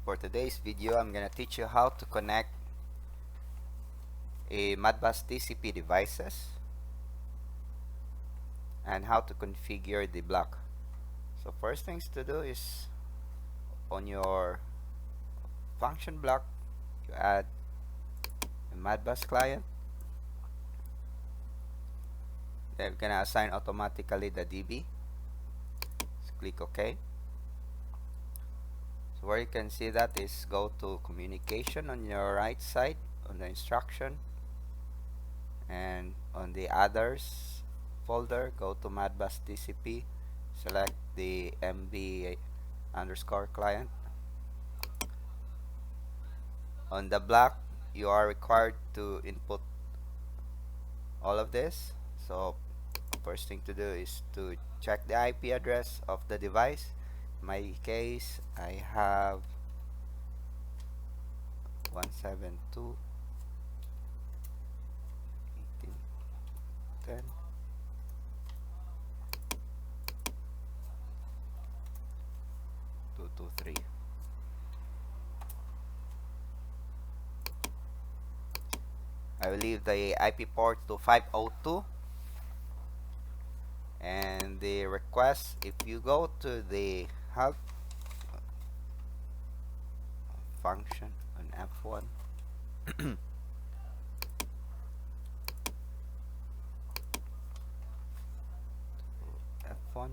For today's video, I'm gonna teach you how to connect a Modbus TCP devices and how to configure the block. So first things to do is on your function block, you add a Modbus client. Then we're gonna assign automatically the DB. Just click OK. So where you can see that is go to communication on your right side on the instruction, and on the others folder go to Modbus TCP, select the MB underscore client. On the block you are required to input all of this. So first thing to do is to check the IP address of the device. In my case I have 172.18.10.223. I will leave the IP port to 502, and the request, if you go to the help function on F1 F1,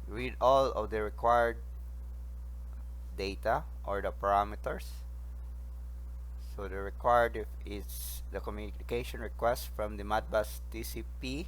read all of the required data or the parameters. So the required if is the communication request from the Modbus TCP,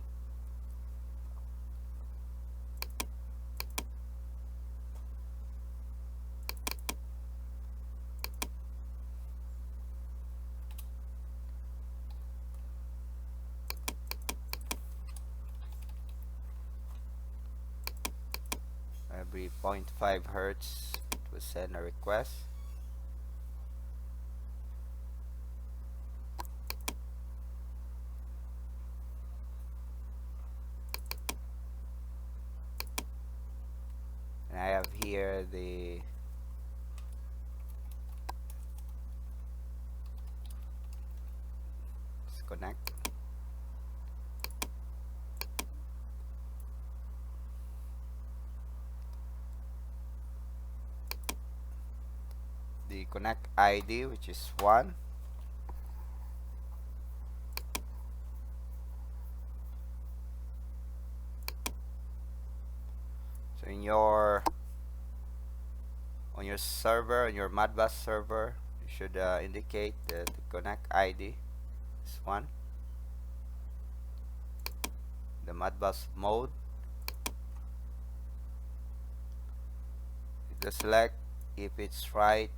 every 0.5 hertz it will send a request. And I have here the disconnect. The connect ID, which is 1. So in your on your server, on your Modbus server, you should indicate that the connect ID is 1. The Modbus mode, you select if it's write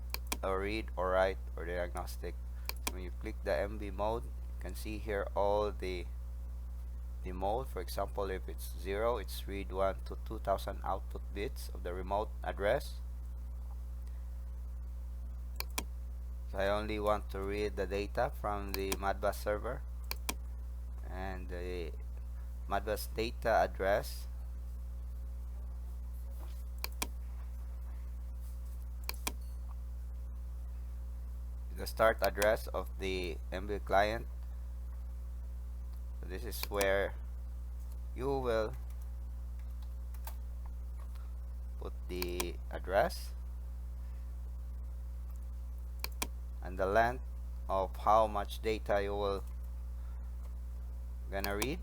or read or write or diagnostic. So when you click the MB mode, you can see here all the mode. For example, if it's 0, it's read 1 to 2000 output bits of the remote address. So I only want to read the data from the Modbus server, and the Modbus data address the start address of the MB client. So this is where you will put the address and the length of how much data you will gonna read.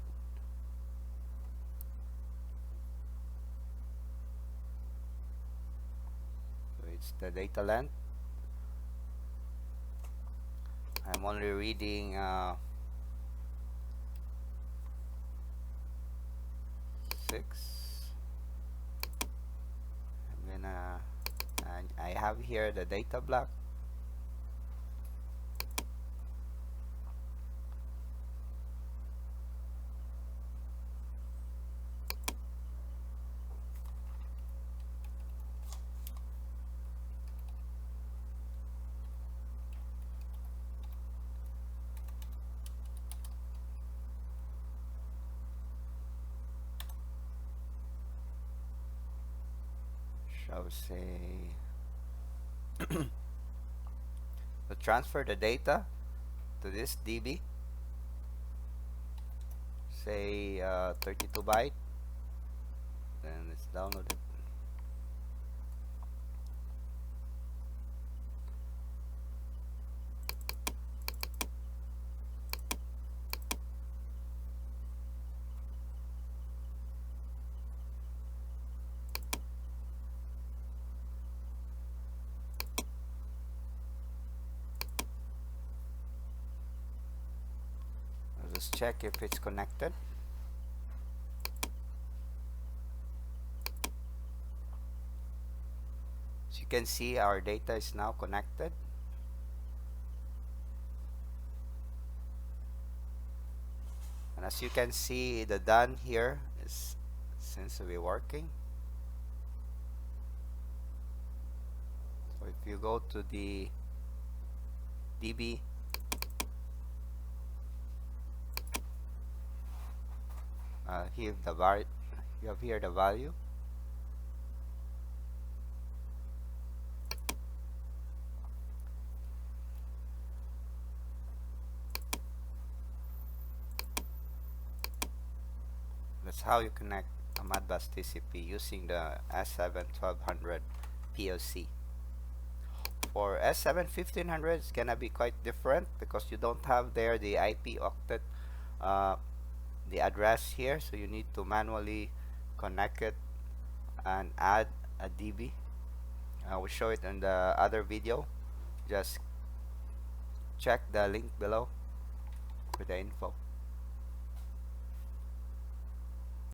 So it's the data length. I'm only reading 6. And I have here the data block. shall we say, to transfer the data to this DB, say 32 byte, then it's downloaded. I'll just check if it's connected. As you can see, our data is now connected. And as you can see, the done here is seems to be working. So if you go to the DB, here the you have here the value. That's how you connect a Modbus TCP using the S7-1200 POC. For S7-1500, it's gonna be quite different because you don't have there the IP octet, the address here, so you need to manually connect it and add a DB. I will show it in the other video. Just check the link below for the info.